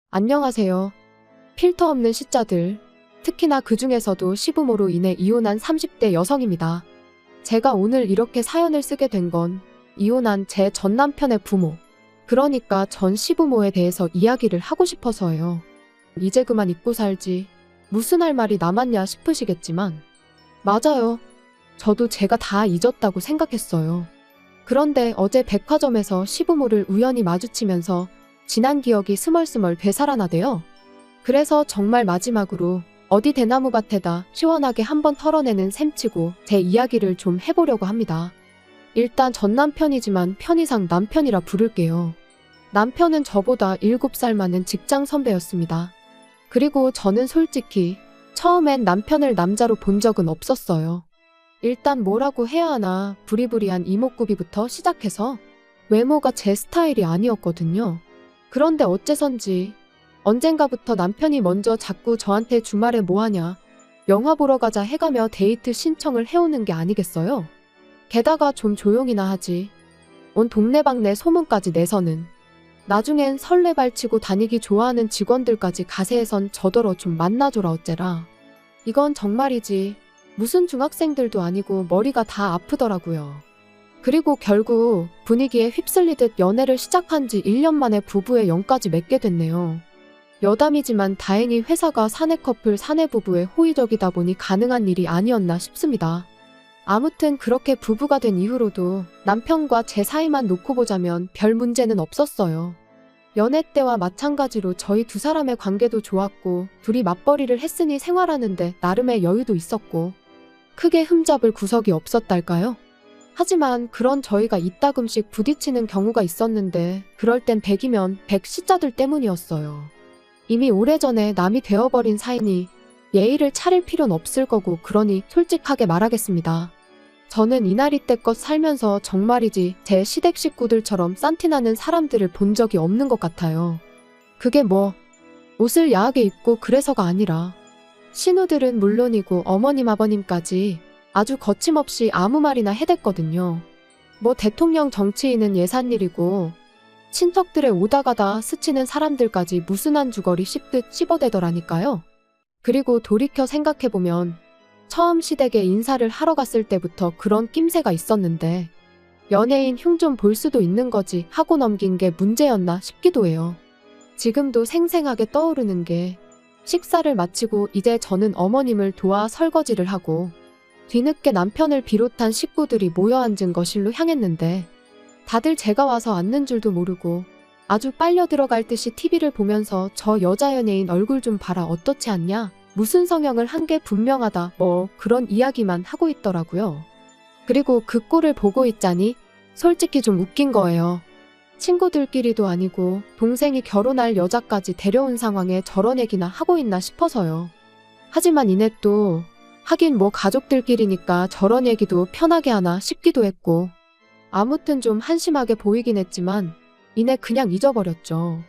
안녕하세요. 필터 없는 시자들, 특히나 그 중에서도 시부모로 인해 이혼한 30대 여성입니다. 제가 오늘 이렇게 사연을 쓰게 된 건 이혼한 제 전 남편의 부모, 그러니까 전 시부모에 대해서 이야기를 하고 싶어서예요. 이제 그만 잊고 살지, 무슨 할 말이 남았냐 싶으시겠지만, 맞아요. 저도 제가 다 잊었다고 생각했어요. 그런데 어제 백화점에서 시부모를 우연히 마주치면서 지난 기억이 스멀스멀 되살아나대요. 그래서 정말 마지막으로 어디 대나무밭에다 시원하게 한번 털어내는 셈치고 제 이야기를 좀 해보려고 합니다. 일단 전 남편이지만 편의상 남편이라 부를게요. 남편은 저보다 7살 많은 직장 선배였습니다. 그리고 저는 솔직히 처음엔 남편을 남자로 본 적은 없었어요. 일단 뭐라고 해야 하나 부리부리한 이목구비부터 시작해서 외모가 제 스타일이 아니었거든요. 그런데 어째선지 언젠가부터 남편이 먼저 자꾸 저한테 주말에 뭐하냐, 영화 보러 가자 해가며 데이트 신청을 해오는 게 아니겠어요? 게다가 좀 조용히나 하지. 온 동네방네 소문까지 내서는. 나중엔 설레발치고 다니기 좋아하는 직원들까지 가세해선 저더러 좀 만나줘라 어째라. 이건 정말이지. 무슨 중학생들도 아니고 머리가 다 아프더라고요. 그리고 결국 분위기에 휩쓸리듯 연애를 시작한 지 1년 만에 부부의 영까지 맺게 됐네요. 여담이지만 다행히 회사가 사내 커플 사내 부부에 호의적이다 보니 가능한 일이 아니었나 싶습니다. 아무튼 그렇게 부부가 된 이후로도 남편과 제 사이만 놓고 보자면 별 문제는 없었어요. 연애 때와 마찬가지로 저희 두 사람의 관계도 좋았고 둘이 맞벌이를 했으니 생활하는데 나름의 여유도 있었고 크게 흠잡을 구석이 없었달까요? 하지만 그런 저희가 이따금씩 부딪히는 경우가 있었는데 그럴 땐 100이면 100 시자들 때문이었어요. 이미 오래전에 남이 되어버린 사이니 예의를 차릴 필요는 없을 거고 그러니 솔직하게 말하겠습니다. 저는 이날이때껏 살면서 정말이지 제 시댁 식구들처럼 싼티나는 사람들을 본 적이 없는 것 같아요. 그게 뭐 옷을 야하게 입고 그래서가 아니라 신우들은 물론이고 어머님 아버님까지 아주 거침없이 아무 말이나 해댔거든요. 뭐 대통령 정치인은 예산일이고 친척들의 오다가다 스치는 사람들까지 무슨 한 주거리 씹듯 씹어대더라니까요. 그리고 돌이켜 생각해보면 처음 시댁에 인사를 하러 갔을 때부터 그런 낌새가 있었는데 연예인 흉 좀 볼 수도 있는 거지 하고 넘긴 게 문제였나 싶기도 해요. 지금도 생생하게 떠오르는 게 식사를 마치고 이제 저는 어머님을 도와 설거지를 하고 뒤늦게 남편을 비롯한 식구들이 모여 앉은 거실로 향했는데 다들 제가 와서 앉는 줄도 모르고 아주 빨려 들어갈 듯이 TV를 보면서 저 여자 연예인 얼굴 좀 봐라 어떻지 않냐? 무슨 성형을 한 게 분명하다 뭐 그런 이야기만 하고 있더라고요. 그리고 그 꼴을 보고 있자니 솔직히 좀 웃긴 거예요. 친구들끼리도 아니고 동생이 결혼할 여자까지 데려온 상황에 저런 얘기나 하고 있나 싶어서요. 하지만 이내 또 하긴 뭐 가족들끼리니까 저런 얘기도 편하게 하나 싶기도 했고 아무튼 좀 한심하게 보이긴 했지만 이내 그냥 잊어버렸죠.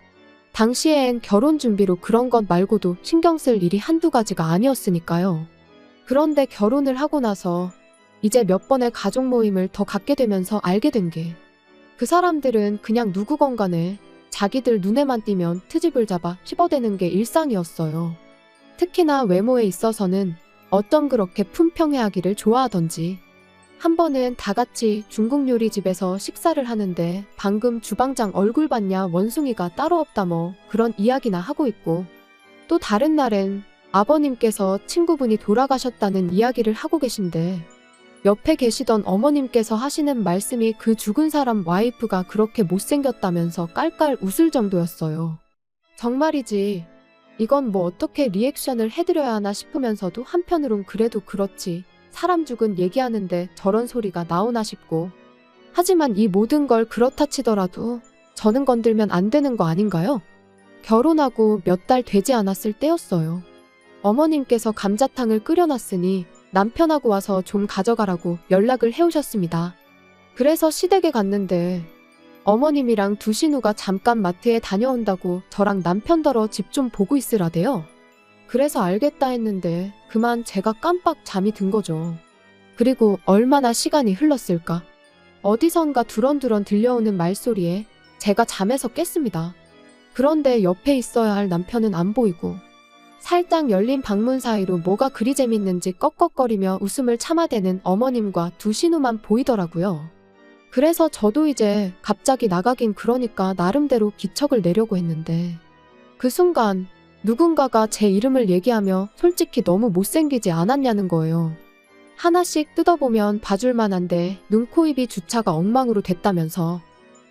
당시엔 결혼 준비로 그런 것 말고도 신경 쓸 일이 한두 가지가 아니었으니까요. 그런데 결혼을 하고 나서 이제 몇 번의 가족 모임을 더 갖게 되면서 알게 된 게 그 사람들은 그냥 누구건 간에 자기들 눈에만 띄면 트집을 잡아 씹어대는 게 일상이었어요. 특히나 외모에 있어서는 어쩜 그렇게 품평회하기를 좋아하던지. 한 번은 다 같이 중국 요리집에서 식사를 하는데 방금 주방장 얼굴 봤냐 원숭이가 따로 없다 뭐 그런 이야기나 하고 있고 또 다른 날엔 아버님께서 친구분이 돌아가셨다는 이야기를 하고 계신데 옆에 계시던 어머님께서 하시는 말씀이 그 죽은 사람 와이프가 그렇게 못생겼다면서 깔깔 웃을 정도였어요. 정말이지 이건 뭐 어떻게 리액션을 해드려야 하나 싶으면서도 한편으론 그래도 그렇지 사람 죽은 얘기하는데 저런 소리가 나오나 싶고 하지만 이 모든 걸 그렇다 치더라도 저는 건들면 안 되는 거 아닌가요? 결혼하고 몇 달 되지 않았을 때였어요. 어머님께서 감자탕을 끓여놨으니 남편하고 와서 좀 가져가라고 연락을 해오셨습니다. 그래서 시댁에 갔는데 어머님이랑 두 신우가 잠깐 마트에 다녀온다고 저랑 남편더러 집 좀 보고 있으라대요. 그래서 알겠다 했는데 그만 제가 깜빡 잠이 든 거죠. 그리고 얼마나 시간이 흘렀을까? 어디선가 두런두런 들려오는 말소리에 제가 잠에서 깼습니다. 그런데 옆에 있어야 할 남편은 안 보이고 살짝 열린 방문 사이로 뭐가 그리 재밌는지 꺽꺽거리며 웃음을 참아대는 어머님과 두 신우만 보이더라고요. 그래서 저도 이제 갑자기 나가긴 그러니까 나름대로 기척을 내려고 했는데 그 순간 누군가가 제 이름을 얘기하며 솔직히 너무 못생기지 않았냐는 거예요. 하나씩 뜯어보면 봐줄 만한데 눈, 코, 입이 주차가 엉망으로 됐다면서.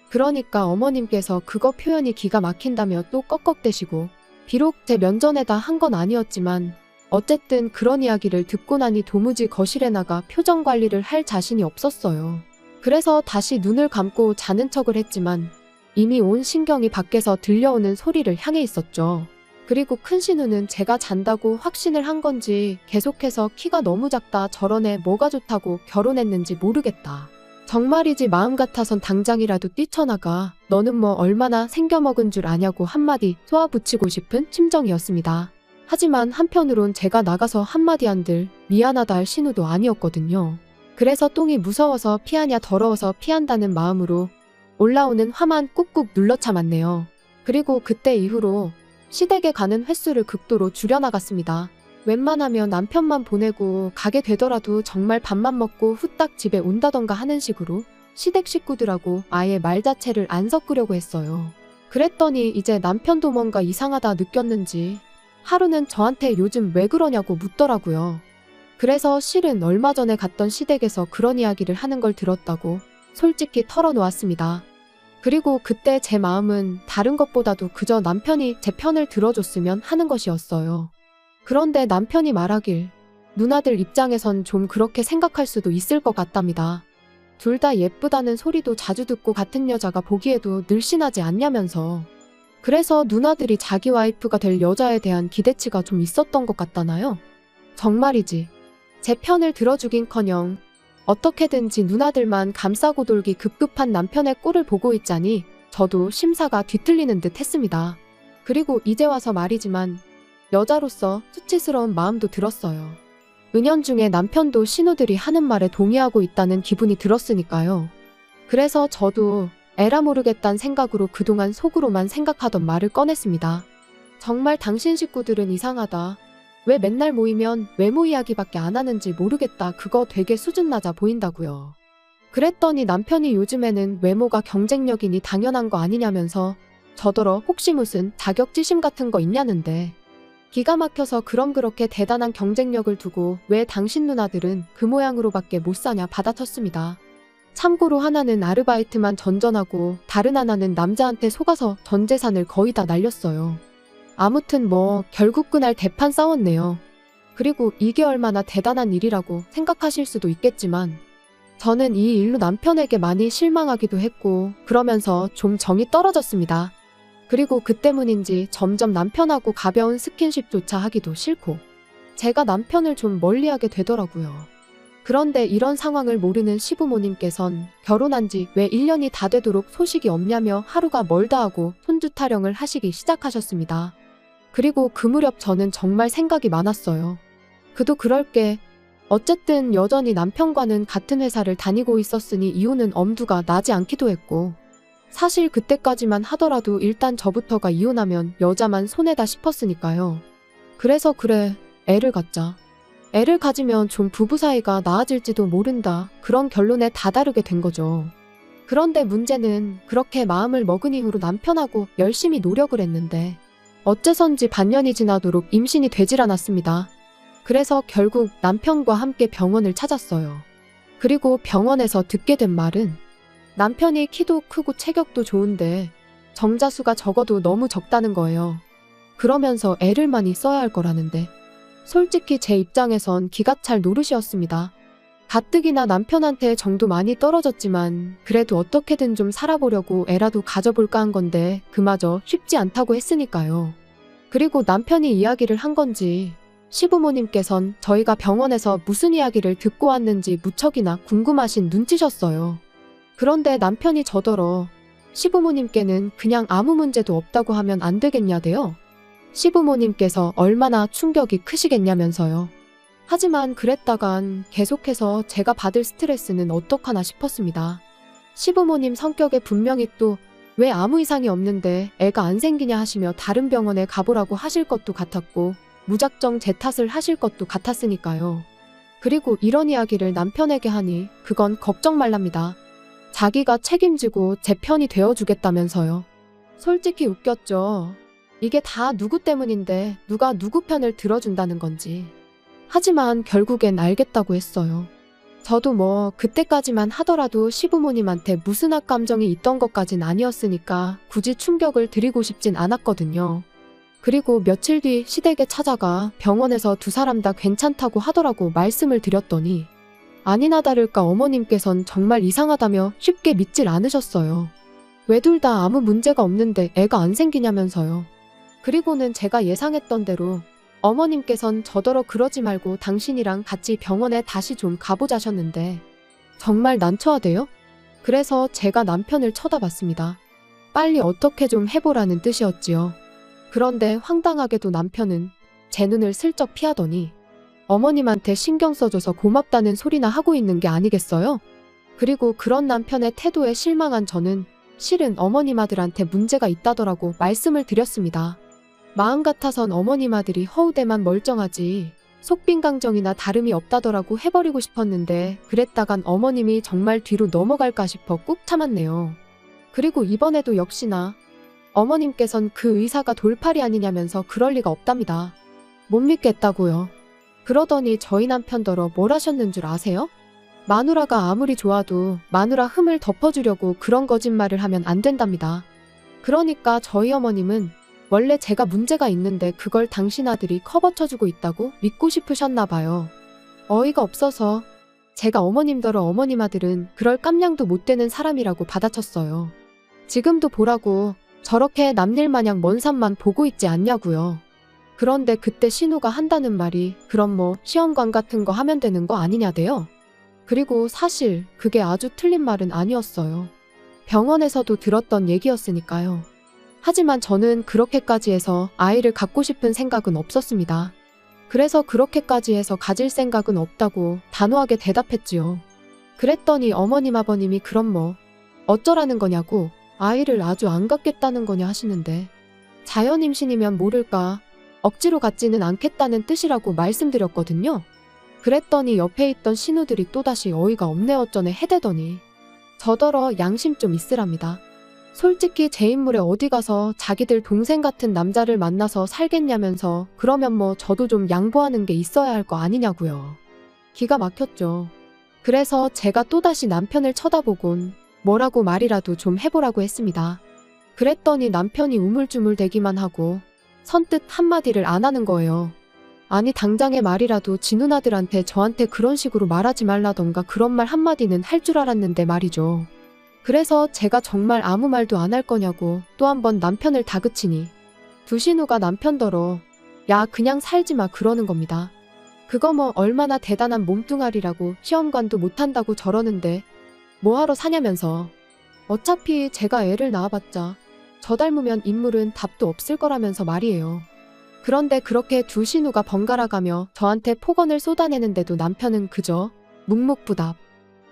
그러니까 어머님께서 그거 표현이 기가 막힌다며 또 꺽꺽대시고 비록 제 면전에다 한 건 아니었지만 어쨌든 그런 이야기를 듣고 나니 도무지 거실에 나가 표정 관리를 할 자신이 없었어요. 그래서 다시 눈을 감고 자는 척을 했지만 이미 온 신경이 밖에서 들려오는 소리를 향해 있었죠. 그리고 큰 신우는 제가 잔다고 확신을 한 건지 계속해서 키가 너무 작다, 저런 애 뭐가 좋다고 결혼했는지 모르겠다. 정말이지 마음 같아선 당장이라도 뛰쳐나가. 너는 뭐 얼마나 생겨먹은 줄 아냐고 한마디 쏘아붙이고 싶은 심정이었습니다. 하지만 한편으론 제가 나가서 한마디 한들 미안하다 할 신우도 아니었거든요. 그래서 똥이 무서워서 피하냐 더러워서 피한다는 마음으로 올라오는 화만 꾹꾹 눌러 참았네요. 그리고 그때 이후로 시댁에 가는 횟수를 극도로 줄여나갔습니다. 웬만하면 남편만 보내고 가게 되더라도 정말 밥만 먹고 후딱 집에 온다던가 하는 식으로 시댁 식구들하고 아예 말 자체를 안 섞으려고 했어요. 그랬더니 이제 남편도 뭔가 이상하다 느꼈는지 하루는 저한테 요즘 왜 그러냐고 묻더라고요. 그래서 실은 얼마 전에 갔던 시댁에서 그런 이야기를 하는 걸 들었다고 솔직히 털어놓았습니다. 그리고 그때 제 마음은 다른 것보다도 그저 남편이 제 편을 들어줬으면 하는 것이었어요. 그런데 남편이 말하길 누나들 입장에선 좀 그렇게 생각할 수도 있을 것 같답니다. 둘 다 예쁘다는 소리도 자주 듣고 같은 여자가 보기에도 늘씬하지 않냐면서. 그래서 누나들이 자기 와이프가 될 여자에 대한 기대치가 좀 있었던 것 같다나요? 정말이지. 제 편을 들어주긴커녕 어떻게든지 누나들만 감싸고 돌기 급급한 남편의 꼴을 보고 있자니 저도 심사가 뒤틀리는 듯 했습니다. 그리고 이제 와서 말이지만 여자로서 수치스러운 마음도 들었어요. 은연중에 남편도 신우들이 하는 말에 동의하고 있다는 기분이 들었으니까요. 그래서 저도 에라 모르겠단 생각으로 그동안 속으로만 생각하던 말을 꺼냈습니다. 정말 당신 식구들은 이상하다. 왜 맨날 모이면 외모 이야기밖에 안 하는지 모르겠다. 그거 되게 수준 낮아 보인다고요. 그랬더니 남편이 요즘에는 외모가 경쟁력이니 당연한 거 아니냐면서 저더러 혹시 무슨 자격지심 같은 거 있냐는데 기가 막혀서 그럼 그렇게 대단한 경쟁력을 두고 왜 당신 누나들은 그 모양으로밖에 못 사냐 받아쳤습니다. 참고로 하나는 아르바이트만 전전하고 다른 하나는 남자한테 속아서 전 재산을 거의 다 날렸어요. 아무튼 뭐 결국 그날 대판 싸웠네요. 그리고 이게 얼마나 대단한 일이라고 생각하실 수도 있겠지만 저는 이 일로 남편에게 많이 실망하기도 했고 그러면서 좀 정이 떨어졌습니다. 그리고 그 때문인지 점점 남편하고 가벼운 스킨십조차 하기도 싫고 제가 남편을 좀 멀리하게 되더라고요. 그런데 이런 상황을 모르는 시부모님께선 결혼한 지 왜 1년이 다 되도록 소식이 없냐며 하루가 멀다 하고 손주 타령을 하시기 시작하셨습니다. 그리고 그 무렵 저는 정말 생각이 많았어요. 그도 그럴 게 어쨌든 여전히 남편과는 같은 회사를 다니고 있었으니 이혼은 엄두가 나지 않기도 했고 사실 그때까지만 하더라도 일단 저부터가 이혼하면 여자만 손해다 싶었으니까요. 그래서 그래, 애를 갖자. 애를 가지면 좀 부부 사이가 나아질지도 모른다. 그런 결론에 다다르게 된 거죠. 그런데 문제는 그렇게 마음을 먹은 이후로 남편하고 열심히 노력을 했는데 어째선지 반년이 지나도록 임신이 되질 않았습니다. 그래서 결국 남편과 함께 병원을 찾았어요. 그리고 병원에서 듣게 된 말은 남편이 키도 크고 체격도 좋은데 정자수가 적어도 너무 적다는 거예요. 그러면서 애를 많이 써야 할 거라는데 솔직히 제 입장에선 기가 찰 노릇이었습니다. 가뜩이나 남편한테 정도 많이 떨어졌지만 그래도 어떻게든 좀 살아보려고 애라도 가져볼까 한 건데 그마저 쉽지 않다고 했으니까요. 그리고 남편이 이야기를 한 건지 시부모님께선 저희가 병원에서 무슨 이야기를 듣고 왔는지 무척이나 궁금하신 눈치셨어요. 그런데 남편이 저더러 시부모님께는 그냥 아무 문제도 없다고 하면 안 되겠냐대요. 시부모님께서 얼마나 충격이 크시겠냐면서요. 하지만 그랬다간 계속해서 제가 받을 스트레스는 어떡하나 싶었습니다. 시부모님 성격에 분명히 또 왜 아무 이상이 없는데 애가 안 생기냐 하시며 다른 병원에 가보라고 하실 것도 같았고 무작정 제 탓을 하실 것도 같았으니까요. 그리고 이런 이야기를 남편에게 하니 그건 걱정 말랍니다. 자기가 책임지고 제 편이 되어주겠다면서요. 솔직히 웃겼죠. 이게 다 누구 때문인데 누가 누구 편을 들어준다는 건지. 하지만 결국엔 알겠다고 했어요. 저도 뭐 그때까지만 하더라도 시부모님한테 무슨 악감정이 있던 것까진 아니었으니까 굳이 충격을 드리고 싶진 않았거든요. 그리고 며칠 뒤 시댁에 찾아가 병원에서 두 사람 다 괜찮다고 하더라고 말씀을 드렸더니 아니나 다를까 어머님께선 정말 이상하다며 쉽게 믿질 않으셨어요. 왜 둘 다 아무 문제가 없는데 애가 안 생기냐면서요. 그리고는 제가 예상했던 대로 어머님께선 저더러 그러지 말고 당신이랑 같이 병원에 다시 좀 가보자셨는데 정말 난처하대요? 그래서 제가 남편을 쳐다봤습니다. 빨리 어떻게 좀 해보라는 뜻이었지요. 그런데 황당하게도 남편은 제 눈을 슬쩍 피하더니 어머님한테 신경 써줘서 고맙다는 소리나 하고 있는 게 아니겠어요? 그리고 그런 남편의 태도에 실망한 저는 실은 어머님 아들한테 문제가 있다더라고 말씀을 드렸습니다. 마음 같아선 어머님 아들이 허우대만 멀쩡하지 속빈강정이나 다름이 없다더라고 해버리고 싶었는데 그랬다간 어머님이 정말 뒤로 넘어갈까 싶어 꾹 참았네요. 그리고 이번에도 역시나 어머님께선 그 의사가 돌팔이 아니냐면서 그럴 리가 없답니다. 못 믿겠다고요. 그러더니 저희 남편더러 뭘 하셨는 줄 아세요? 마누라가 아무리 좋아도 마누라 흠을 덮어주려고 그런 거짓말을 하면 안 된답니다. 그러니까 저희 어머님은 원래 제가 문제가 있는데 그걸 당신 아들이 커버쳐주고 있다고 믿고 싶으셨나 봐요. 어이가 없어서 제가 어머님더러 어머님 아들은 그럴 깜냥도 못 되는 사람이라고 받아쳤어요. 지금도 보라고 저렇게 남일 마냥 먼 산만 보고 있지 않냐고요. 그런데 그때 신우가 한다는 말이 그럼 뭐 시험관 같은 거 하면 되는 거 아니냐대요. 그리고 사실 그게 아주 틀린 말은 아니었어요. 병원에서도 들었던 얘기였으니까요. 하지만 저는 그렇게까지 해서 아이를 갖고 싶은 생각은 없었습니다. 그래서 그렇게까지 해서 가질 생각은 없다고 단호하게 대답했지요. 그랬더니 어머님 아버님이 그럼 뭐 어쩌라는 거냐고 아이를 아주 안 갖겠다는 거냐 하시는데 자연 임신이면 모를까 억지로 갖지는 않겠다는 뜻이라고 말씀드렸거든요. 그랬더니 옆에 있던 신우들이 또다시 어이가 없네 어쩌네 해대더니 저더러 양심 좀 있으랍니다. 솔직히 제 인물에 어디 가서 자기들 동생 같은 남자를 만나서 살겠냐면서 그러면 뭐 저도 좀 양보하는 게 있어야 할 거 아니냐고요. 기가 막혔죠. 그래서 제가 또다시 남편을 쳐다보곤 뭐라고 말이라도 좀 해보라고 했습니다. 그랬더니 남편이 우물쭈물대기만 하고 선뜻 한마디를 안 하는 거예요. 아니 당장의 말이라도 지 누나들한테 저한테 그런 식으로 말하지 말라던가 그런 말 한마디는 할 줄 알았는데 말이죠. 그래서 제가 정말 아무 말도 안 할 거냐고 또 한 번 남편을 다그치니 두신우가 남편더러 야 그냥 살지 마 그러는 겁니다. 그거 뭐 얼마나 대단한 몸뚱아리라고 시험관도 못한다고 저러는데 뭐하러 사냐면서 어차피 제가 애를 낳아봤자 저 닮으면 인물은 답도 없을 거라면서 말이에요. 그런데 그렇게 두신우가 번갈아가며 저한테 폭언을 쏟아내는데도 남편은 그저 묵묵부답.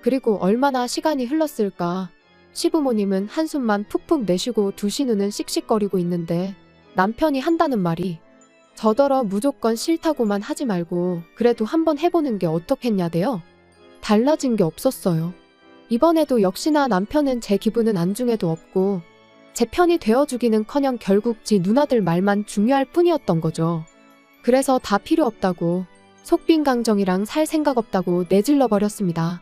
그리고 얼마나 시간이 흘렀을까. 시부모님은 한숨만 푹푹 내쉬고 두신우는 씩씩거리고 있는데 남편이 한다는 말이 저더러 무조건 싫다고만 하지 말고 그래도 한번 해보는 게 어떻겠냐대요. 달라진 게 없었어요. 이번에도 역시나 남편은 제 기분은 안중에도 없고 제 편이 되어주기는커녕 결국 지 누나들 말만 중요할 뿐이었던 거죠. 그래서 다 필요 없다고 속빈강정이랑 살 생각 없다고 내질러 버렸습니다.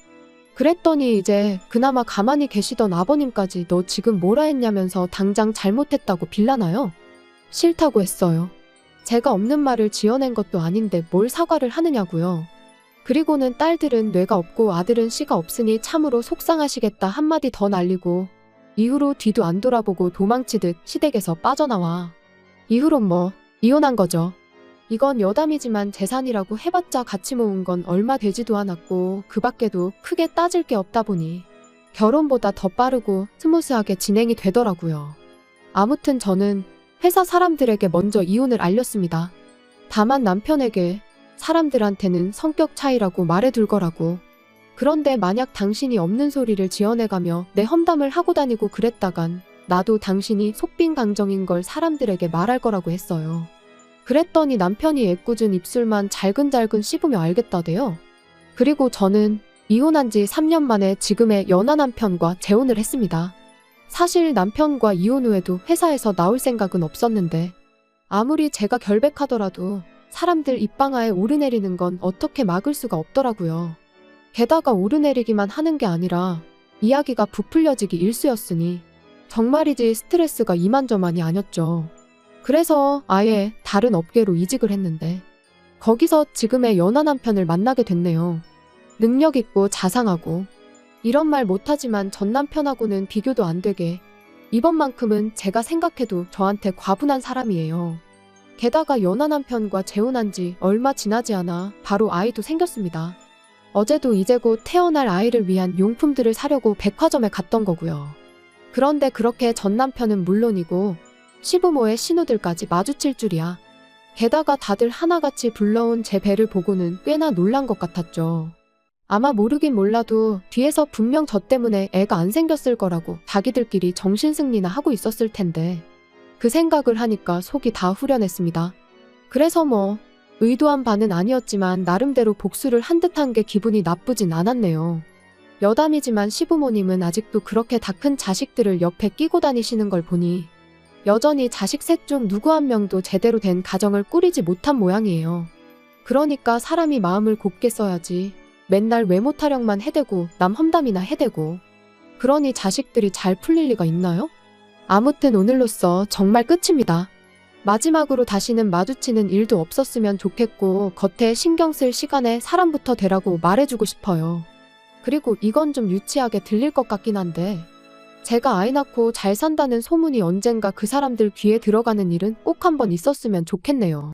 그랬더니 이제 그나마 가만히 계시던 아버님까지 너 지금 뭐라 했냐면서 당장 잘못했다고 빌라나요? 싫다고 했어요. 제가 없는 말을 지어낸 것도 아닌데 뭘 사과를 하느냐고요. 그리고는 딸들은 뇌가 없고 아들은 씨가 없으니 참으로 속상하시겠다 한마디 더 날리고 이후로 뒤도 안 돌아보고 도망치듯 시댁에서 빠져나와. 이후론 뭐 이혼한 거죠. 이건 여담이지만 재산이라고 해봤자 같이 모은 건 얼마 되지도 않았고 그 밖에도 크게 따질 게 없다 보니 결혼보다 더 빠르고 스무스하게 진행이 되더라고요. 아무튼 저는 회사 사람들에게 먼저 이혼을 알렸습니다. 다만 남편에게 사람들한테는 성격 차이라고 말해둘 거라고. 그런데 만약 당신이 없는 소리를 지어내가며 내 험담을 하고 다니고 그랬다간 나도 당신이 속빈강정인 걸 사람들에게 말할 거라고 했어요. 그랬더니 남편이 애꿎은 입술만 잘근잘근 씹으며 알겠다대요. 그리고 저는 이혼한 지 3년 만에 지금의 연하 남편과 재혼을 했습니다. 사실 남편과 이혼 후에도 회사에서 나올 생각은 없었는데 아무리 제가 결백하더라도 사람들 입방아에 오르내리는 건 어떻게 막을 수가 없더라고요. 게다가 오르내리기만 하는 게 아니라 이야기가 부풀려지기 일쑤였으니 정말이지 스트레스가 이만저만이 아니었죠. 그래서 아예 다른 업계로 이직을 했는데 거기서 지금의 연하 남편을 만나게 됐네요. 능력 있고 자상하고 이런 말 못하지만 전 남편하고는 비교도 안 되게 이번만큼은 제가 생각해도 저한테 과분한 사람이에요. 게다가 연하 남편과 재혼한 지 얼마 지나지 않아 바로 아이도 생겼습니다. 어제도 이제 곧 태어날 아이를 위한 용품들을 사려고 백화점에 갔던 거고요. 그런데 그렇게 전 남편은 물론이고 시부모의 신우들까지 마주칠 줄이야. 게다가 다들 하나같이 불러온 제 배를 보고는 꽤나 놀란 것 같았죠. 아마 모르긴 몰라도 뒤에서 분명 저 때문에 애가 안 생겼을 거라고 자기들끼리 정신승리나 하고 있었을 텐데 그 생각을 하니까 속이 다 후련했습니다. 그래서 의도한 바는 아니었지만 나름대로 복수를 한 듯한 게 기분이 나쁘진 않았네요. 여담이지만 시부모님은 아직도 그렇게 다 큰 자식들을 옆에 끼고 다니시는 걸 보니 여전히 자식 셋 중 누구 한 명도 제대로 된 가정을 꾸리지 못한 모양이에요. 그러니까 사람이 마음을 곱게 써야지 맨날 외모 타령만 해대고 남 험담이나 해대고 그러니 자식들이 잘 풀릴 리가 있나요? 아무튼 오늘로써 정말 끝입니다. 마지막으로 다시는 마주치는 일도 없었으면 좋겠고 겉에 신경 쓸 시간에 사람부터 되라고 말해주고 싶어요. 그리고 이건 좀 유치하게 들릴 것 같긴 한데 제가 아이 낳고 잘 산다는 소문이 언젠가 그 사람들 귀에 들어가는 일은 꼭 한번 있었으면 좋겠네요.